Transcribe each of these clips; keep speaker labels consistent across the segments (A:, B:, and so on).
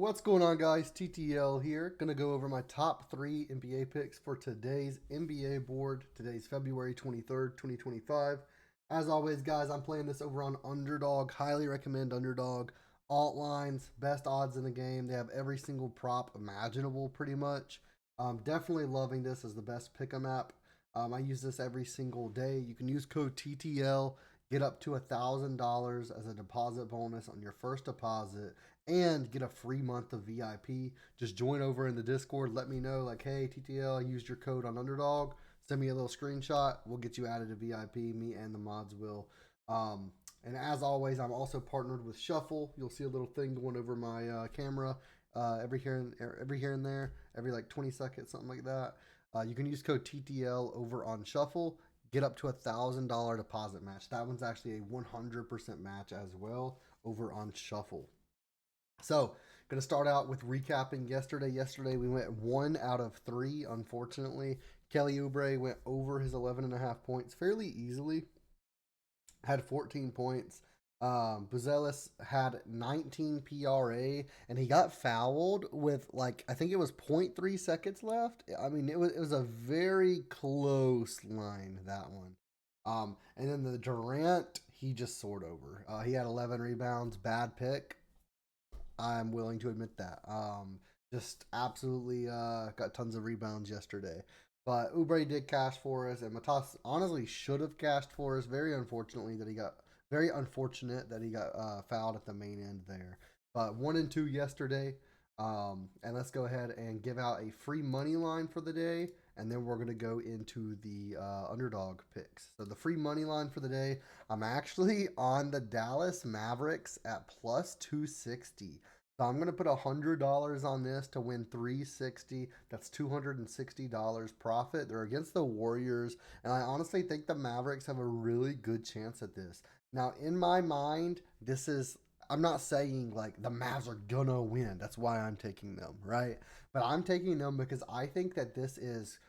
A: What's going on, guys? TTL here. Gonna go over my top three NBA picks for today's NBA board. Today's February 23rd, 2025. As always, guys, I'm playing this over on Underdog. Highly recommend Underdog. Alt lines, best odds in the game. They have every single prop imaginable, pretty much. Definitely loving this as the best pick 'em app. I use this every single day. You can use code TTL, get up to $1,000 as a deposit bonus on your first deposit and get a free month of VIP. Just join over in the Discord. Let me know, like, hey, TTL, I used your code on Underdog. Send me a little screenshot. We'll get you added to VIP. Me and the mods will. And as always, I'm also partnered with Shuffle. You'll see a little thing going over my camera every here and there, every like 20 seconds, something like that. You can use code TTL over on Shuffle. Get up to $1,000 deposit match. That one's actually a 100% match as well over on Shuffle. So, going to start out with recapping yesterday. Yesterday, we went 1 out of 3, unfortunately. Kelly Oubre went over his 11.5 points fairly easily, had 14 points. Buzelis had 19 PRA, and he got fouled with, like, I think it was 0.3 seconds left. I mean, it was a very close line, that one. And then the Durant, he just soared over. He had 11 rebounds, bad pick. I'm willing to admit that. Just absolutely got tons of rebounds yesterday. But Oubre did cash for us, and Matas honestly should have cashed for us. Very unfortunate that he got fouled at the main end there. But 1 and 2 yesterday. And let's go ahead and give out a free money line for the day, and then we're going to go into the underdog picks. So the free money line for the day, I'm actually on the Dallas Mavericks at plus 260. So I'm going to put $100 on this to win 360. That's $260 profit. They're against the Warriors, and I honestly think the Mavericks have a really good chance at this. Now, in my mind, I'm not saying like the Mavs are gonna win. That's why I'm taking them, right? But I'm taking them because I think that this is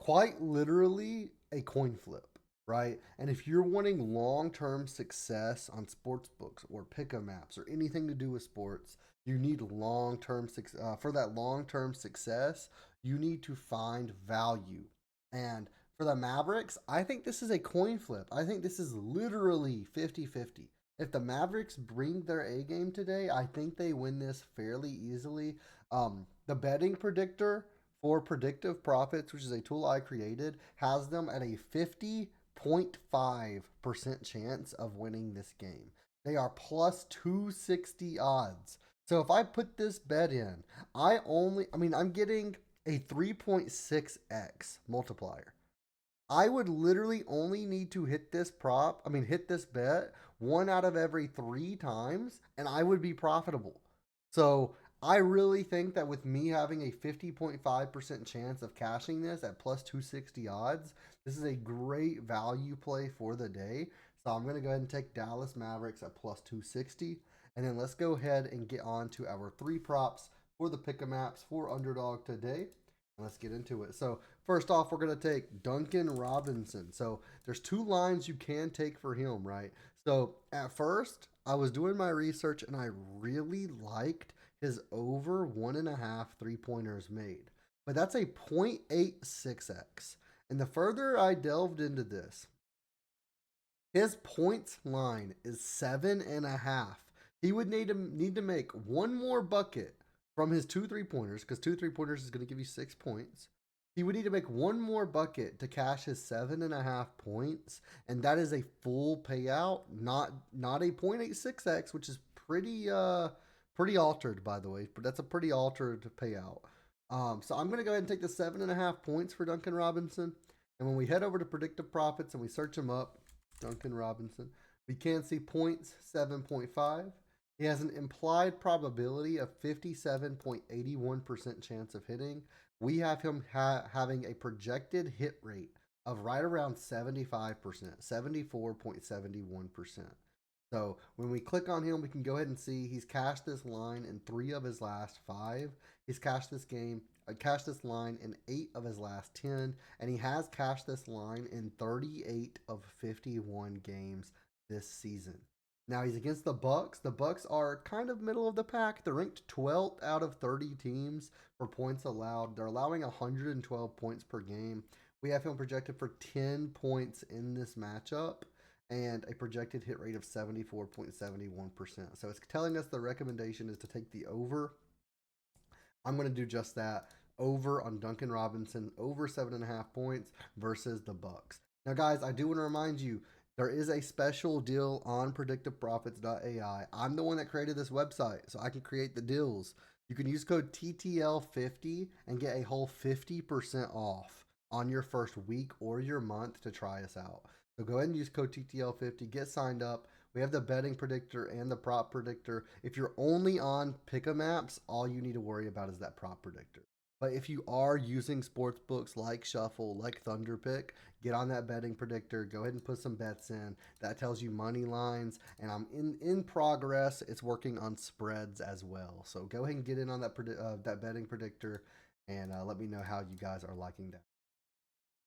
A: quite literally a coin flip, right? And if you're wanting long term success on sports books or pick'em apps or anything to do with sports, you need long term for that long term success. You need to find value, and for the Mavericks, I think this is a coin flip. I think this is literally 50-50. If the Mavericks bring their A game today, I think they win this fairly easily. The betting predictor for predictive profits, which is a tool I created, has them at a 50.5% chance of winning this game. They are plus 260 odds. So if I put this bet in, I'm getting a 3.6x multiplier. I would literally only need to hit this bet 1 out of every 3 times, and I would be profitable. So I really think that with me having a 50.5% chance of cashing this at plus 260 odds, this is a great value play for the day. So I'm going to go ahead and take Dallas Mavericks at plus 260. And then let's go ahead and get on to our 3 props for the pick 'em apps for Underdog today. Let's get into it. So first off, we're going to take Duncan Robinson. So there's 2 lines you can take for him, right? So at first, I was doing my research and I really liked his over 1.5 3-pointers made. But that's a 0.86x. And the further I delved into this, his points line is 7.5. He would need to make one more bucket from his 2 3-pointers, because 2 3-pointers is going to give you 6 points. He would need to make one more bucket to cash his 7.5 points, and that is a full payout, not a 0.86x, which is pretty altered, by the way. But that's a pretty altered payout. So I'm going to go ahead and take the 7.5 points for Duncan Robinson. And when we head over to predictive profits and we search him up, Duncan Robinson, we can see points 7.5. He has an implied probability of 57.81% chance of hitting. We have him having a projected hit rate of right around 75%, 74.71%. So when we click on him, we can go ahead and see he's cashed this line in 3 of his last 5. He's cashed this line in 8 of his last 10, and he has cashed this line in 38 of 51 games this season. Now he's against the Bucks. The Bucks are kind of middle of the pack. They're ranked 12th out of 30 teams for points allowed. They're allowing 112 points per game. We have him projected for 10 points in this matchup and a projected hit rate of 74.71%. So it's telling us the recommendation is to take the over. I'm going to do just that. Over on Duncan Robinson, over 7.5 points versus the Bucks. Now, guys, I do want to remind you there is a special deal on predictiveprofits.ai. I'm the one that created this website, so I can create the deals. You can use code TTL50 and get a whole 50% off on your first week or your month to try us out. So go ahead and use code TTL50, get signed up. We have the betting predictor and the prop predictor. If you're only on Pick'em apps, all you need to worry about is that prop predictor. But if you are using sports books like Shuffle, like Thunderpick, get on that betting predictor. Go ahead and put some bets in. That tells you money lines, and I'm in progress. It's working on spreads as well. So go ahead and get in on that betting predictor, and let me know how you guys are liking that.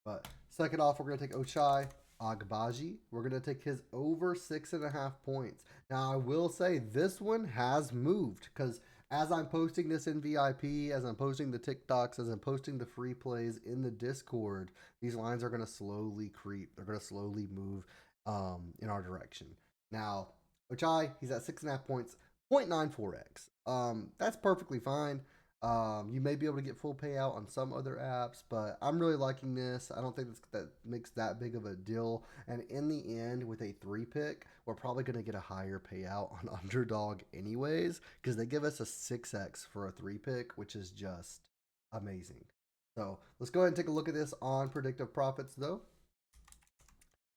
A: But second off, we're going to take Ochai Agbaji. We're going to take his over 6.5 points. Now, I will say this one has moved because as I'm posting this in VIP, as I'm posting the TikToks, as I'm posting the free plays in the Discord, these lines are going to slowly creep. They're going to slowly move in our direction. Now, Ochai, he's at 6.5 points, 0.94x. That's perfectly fine. You may be able to get full payout on some other apps, but I'm really liking this. I don't think that makes that big of a deal. And in the end, with a 3-pick, we're probably going to get a higher payout on Underdog anyways, because they give us a 6x for a 3-pick, which is just amazing. So let's go ahead and take a look at this on Predictive Profits, though.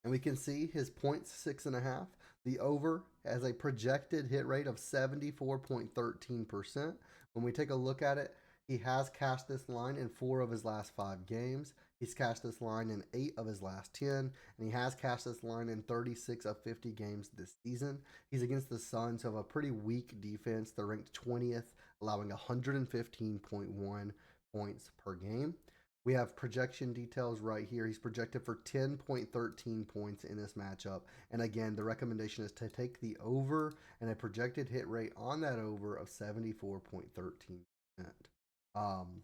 A: And we can see his points 6.5. The over has a projected hit rate of 74.13%. When we take a look at it, he has cashed this line in 4 of his last 5 games. He's cashed this line in 8 of his last 10, and he has cashed this line in 36 of 50 games this season. He's against the Suns, who have a pretty weak defense. They're ranked 20th, allowing 115.1 points per game. We have projection details right here. He's projected for 10.13 points in this matchup. And again, the recommendation is to take the over and a projected hit rate on that over of 74.13%.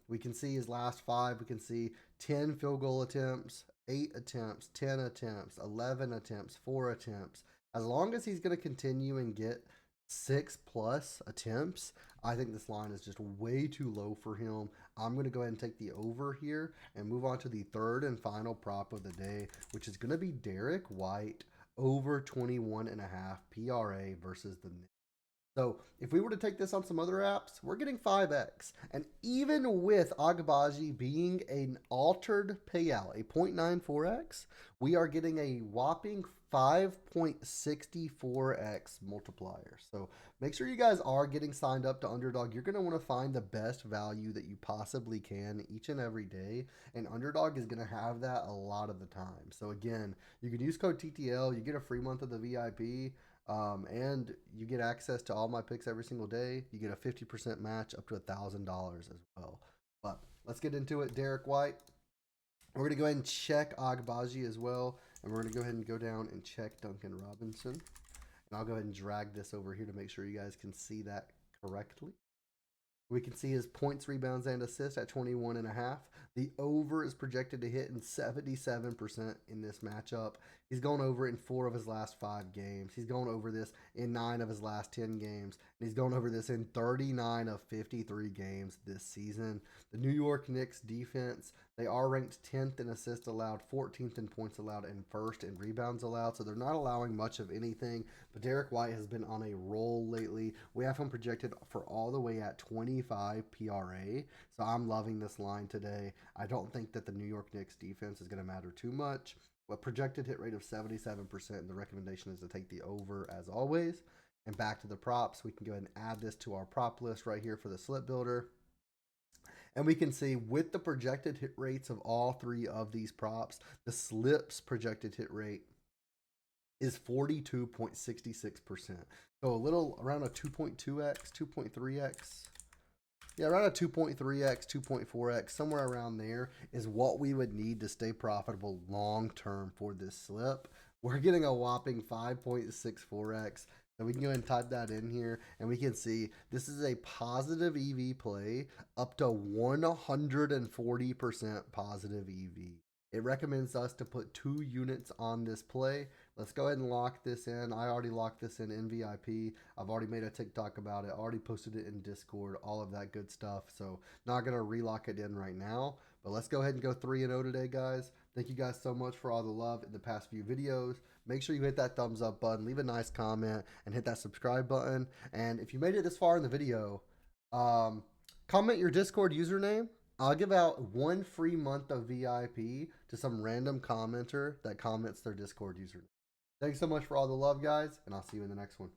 A: We can see his last 5. We can see 10 field goal attempts, 8 attempts, 10 attempts, 11 attempts, 4 attempts. As long as he's going to continue and get 6+ attempts, I think this line is just way too low for him. I'm going to go ahead and take the over here and move on to the third and final prop of the day, which is going to be Derek White over 21.5 PRA versus the Knicks. So if we were to take this on some other apps, we're getting 5x. And even with Agbaji being an altered payout, a 0.94x, we are getting a whopping 5.64x multiplier. So make sure you guys are getting signed up to Underdog. You're going to want to find the best value that you possibly can each and every day. And Underdog is going to have that a lot of the time. So again, you can use code TTL. You get a free month of the VIP. And you get access to all my picks every single day. You get a 50% match up to $1,000 as well. But let's get into it. Derek White. We're going to go ahead and check Agbaji as well. And we're going to go ahead and go down and check Duncan Robinson. And I'll go ahead and drag this over here to make sure you guys can see that correctly. We can see his points, rebounds, and assists at 21.5. The over is projected to hit in 77% in this matchup. He's gone over it in 4 of his last 5 games. He's gone over this in 9 of his last 10 games. And he's gone over this in 39 of 53 games this season. The New York Knicks defense, they are ranked 10th in assists allowed, 14th in points allowed, and 1st in rebounds allowed. So they're not allowing much of anything. But Derek White has been on a roll lately. We have him projected for all the way at 25 PRA. So I'm loving this line today. I don't think that the New York Knicks defense is going to matter too much. A projected hit rate of 77%, and the recommendation is to take the over as always. And back to the props, we can go ahead and add this to our prop list right here for the slip builder. And we can see with the projected hit rates of all 3 of these props, the slips projected hit rate is 42.66%. So a little around a 2.2x, 2.3x. Yeah, around a 2.3x, 2.4x, somewhere around there is what we would need to stay profitable long term for this slip. We're getting a whopping 5.64x. So we can go ahead and type that in here, and we can see this is a positive EV play up to 140% positive EV. It recommends us to put 2 units on this play. Let's go ahead and lock this in. I already locked this in VIP. I've already made a TikTok about it, already posted it in Discord, all of that good stuff. So not gonna relock it in right now, but let's go ahead and go 3-0 today, guys. Thank you guys so much for all the love in the past few videos. Make sure you hit that thumbs up button, leave a nice comment, and hit that subscribe button. And if you made it this far in the video, comment your Discord username. I'll give out 1 free month of VIP to some random commenter that comments their Discord username. Thanks so much for all the love, guys, and I'll see you in the next one.